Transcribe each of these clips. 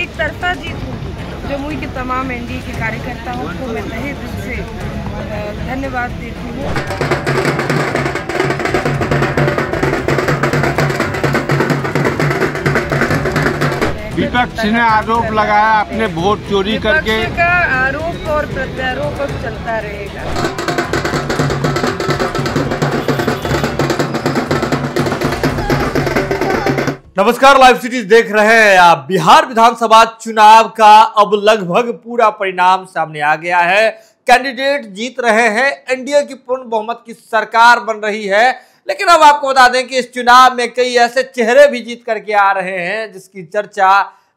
एक तरफा जीत होगी। जमुई के तमाम एनडीए के कार्यकर्ताओं को मैं तहे दिल से धन्यवाद देती हूँ। विपक्ष ने आरोप लगाया आपने वोट चोरी करके। विपक्ष का आरोप और प्रत्यारोप अब चलता रहेगा। नमस्कार, लाइव सिटीज देख रहे हैं आप। बिहार विधानसभा चुनाव का अब लगभग पूरा परिणाम सामने आ गया है। कैंडिडेट जीत रहे हैं, एनडीए की पूर्ण बहुमत की सरकार बन रही है। लेकिन अब आपको बता दें कि इस चुनाव में कई ऐसे चेहरे भी जीत करके आ रहे हैं जिसकी चर्चा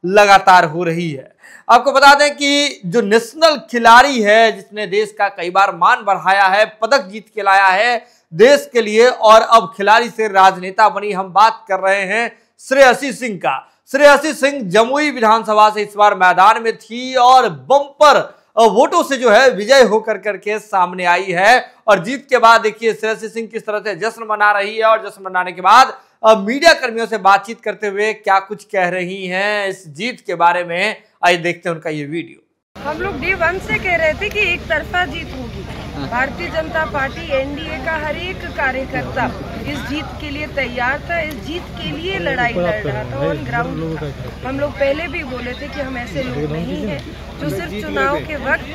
लगातार हो रही है। आपको बता दें कि जो नेशनल खिलाड़ी है, जिसने देश का कई बार मान बढ़ाया है, पदक जीत के लाया है देश के लिए, और अब खिलाड़ी से राजनेता बनी, हम बात कर रहे हैं श्रेयसी सिंह का। श्रेयसी सिंह जमुई विधानसभा से इस बार मैदान में थी और बम्पर वोटों से जो है विजय होकर करके सामने आई है। और जीत के बाद देखिए श्रेयसी सिंह किस तरह से जश्न मना रही है, और जश्न मनाने के बाद मीडिया कर्मियों से बातचीत करते हुए क्या कुछ कह रही हैं इस जीत के बारे में, आइए देखते हैं उनका ये वीडियो। हम लोग डे 1 से कह रहे थे कि एक तरफा जीत होगी। भारतीय जनता पार्टी एनडीए का हर एक कार्यकर्ता इस जीत के लिए तैयार था, इस जीत के लिए लड़ाई लड़ रहा था ऑन ग्राउंड। हम लोग पहले भी बोले थे कि हम ऐसे लोग नहीं हैं जो सिर्फ चुनाव के वक्त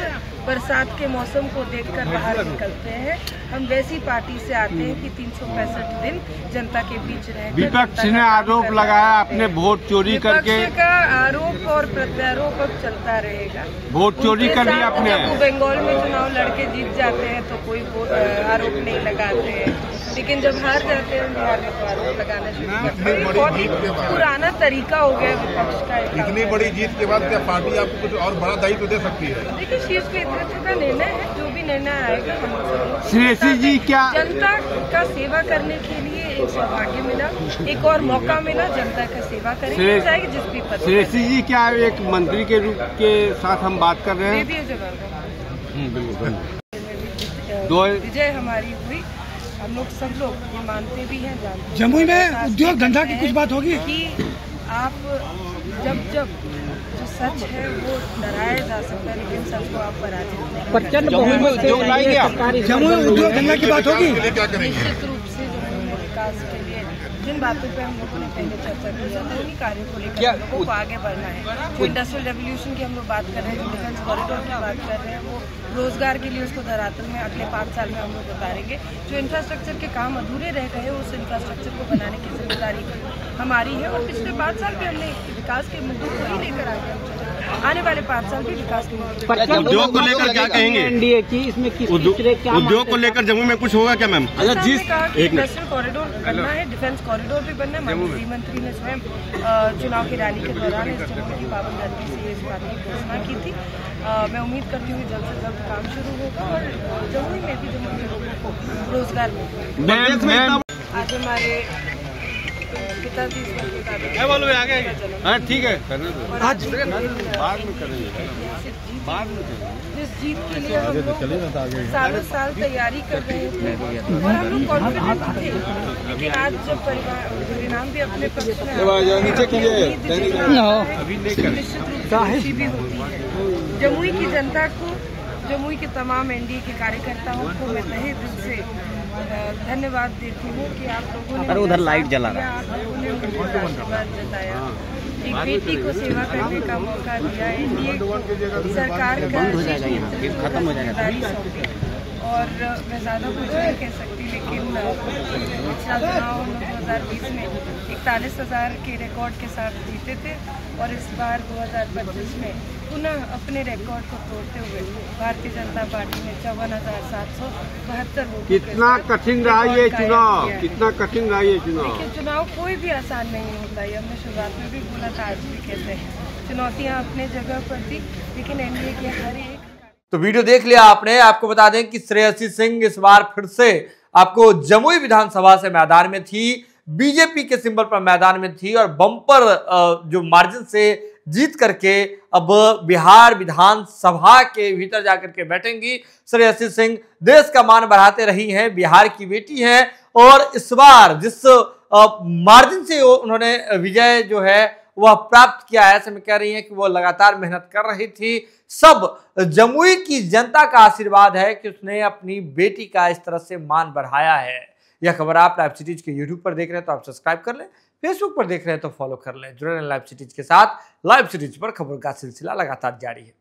बरसात के मौसम को देखकर बाहर निकलते हैं। हम वैसी पार्टी से आते हैं कि 365 दिन जनता के बीच रहे। विपक्ष ने आरोप लगाया आपने वोट चोरी करके। विपक्ष का आरोप और प्रत्यारोप अब चलता रहेगा। वोट चोरी कर लिया आपने। जब बंगाल में चुनाव लड़के जीत जाते हैं तो कोई आरोप नहीं लगाते हैं, लेकिन जब हार जाते हैं बिहार में तो आरोप लगाना शुरू करते हैं। बहुत ही पुराना तरीका हो गया विपक्ष का। इतनी बड़ी जीत के बाद क्या पार्टी आपको कुछ और बड़ा दायित्व दे सकती है? देखिए, शीर्ष नेतृत्व का निर्णय है, जो भी निर्णय आएगा हम श्रेयसी जी क्या जनता का सेवा करने के लिए एक सौभाग्य मिला, एक और मौका मिला, जनता का सेवा करेंगे चाहे जिस भी पद। श्रेयसी जी क्या एक मंत्री के रूप के साथ हम बात कर रहे हैं? बिल्कुल विजय हमारी हुई। हम लोग सब लोग ये मानते भी हैं, जानते हैं। जमुई में उद्योग धंधा की कुछ बात होगी कि आप जब जो सच है वो डराया जा सकता है, लेकिन सच को आप पराजित नहीं। जमुई में उद्योग लाएंगे आप? जमुई में उद्योग धंधा की बात होगी निश्चित रूप से जमुई में विकास के लिए जिन बातों पे हम लोगों ने पहले चर्चा की है उन्हीं कार्यों को लेकर हम लोगों को आगे बढ़ना है। जो इंडस्ट्रियल रेवोल्यूशन की हम लोग बात कर रहे हैं, जो डिफेंस कॉरिडोर की बात कर रहे हैं, वो रोजगार के लिए उसको धरातल में अगले 5 साल में हम लोग उतारेंगे। जो इंफ्रास्ट्रक्चर के काम अधूरे रह गए उस इंफ्रास्ट्रक्चर को बनाने की जिम्मेदारी हमारी है। और पिछले 5 साल में हमने विकास के मुद्दों को ही लेकर आगे आने वाले 5 साल भी विकास के मुद्दे। उद्योग को लेकर क्या कहेंगे? एनडीए की इसमें उद्योग को लेकर जमुई में कुछ होगा क्या मैम? इंडस्ट्रियल कॉरिडोर बनना है, डिफेंस कॉरिडोर भी बनना है। माननीय मंत्री ने स्वयं चुनाव की रैली के दौरान इस जमुई की पावन धरती से इस बात की घोषणा की थी। मैं उम्मीद करती हूँ जल्द से जल्द काम शुरू होगा और जमुई में भी जमुई के लोगों को रोजगार मिलेगा। आज हमारे पिताजी ठीक है, आज बाद में करेंगे। जिस जीत के लिए हम लोग सालों साल तैयारी कर रहे थे और हम लोग कॉन्फिडेंट थे, लेकिन आज जब परिणाम भी अपने पक्ष में निश्चित रूप से खुशी भी होती है। जमुई की जनता को, जमुई के तमाम एनडीए के कार्यकर्ताओं को मैं तहे दिल से धन्यवाद देती हूँ कि आप लोगों ने उधर लाइट जला रहा है, आप लोगों ने मुझे आशीर्वाद जताया, एक बेटी को सेवा करने का मौका दिया, एनडीए सरकार का खत्म हो जाएगा। और मैं ज़्यादा कुछ नहीं कह सकती, लेकिन पिछला चुनाव 2020 में 41,000 के रिकॉर्ड के साथ जीते थे और इस बार 2025 में पुनः अपने रिकॉर्ड को तोड़ते हुए भारतीय जनता पार्टी ने 54,772 वोट। कितना कठिन रहा ये चुनाव? कितना कठिन रहा ये चुनाव? देखिए, चुनाव कोई भी आसान नहीं होता है। हमने शुरुआत में भी बोला था, आज भी कहते हैं, चुनौतियाँ अपने जगह पर थी, लेकिन एनडीए के हर एक। तो वीडियो देख लिया आपने। आपको बता दें कि श्रेयसी सिंह इस बार फिर से आपको जमुई विधानसभा से मैदान में थी, बीजेपी के सिंबल पर मैदान में थी और बम्पर जो मार्जिन से जीत करके अब बिहार विधानसभा के भीतर जाकर के बैठेंगी। श्रेयसी सिंह देश का मान बढ़ाते रही हैं, बिहार की बेटी हैं और इस बार जिस मार्जिन से उन्होंने विजय जो है वह प्राप्त किया है। ऐसे में कह रही हैं कि वो लगातार मेहनत कर रही थी। सब जमुई की जनता का आशीर्वाद है कि उसने अपनी बेटी का इस तरह से मान बढ़ाया है। यह खबर आप लाइव सिटीज के यूट्यूब पर देख रहे हैं तो आप सब्सक्राइब कर लें, फेसबुक पर देख रहे हैं तो फॉलो कर लें। जुड़े रहें लाइव सिटीज के साथ। लाइव सिटीज पर खबर का सिलसिला लगातार जारी है।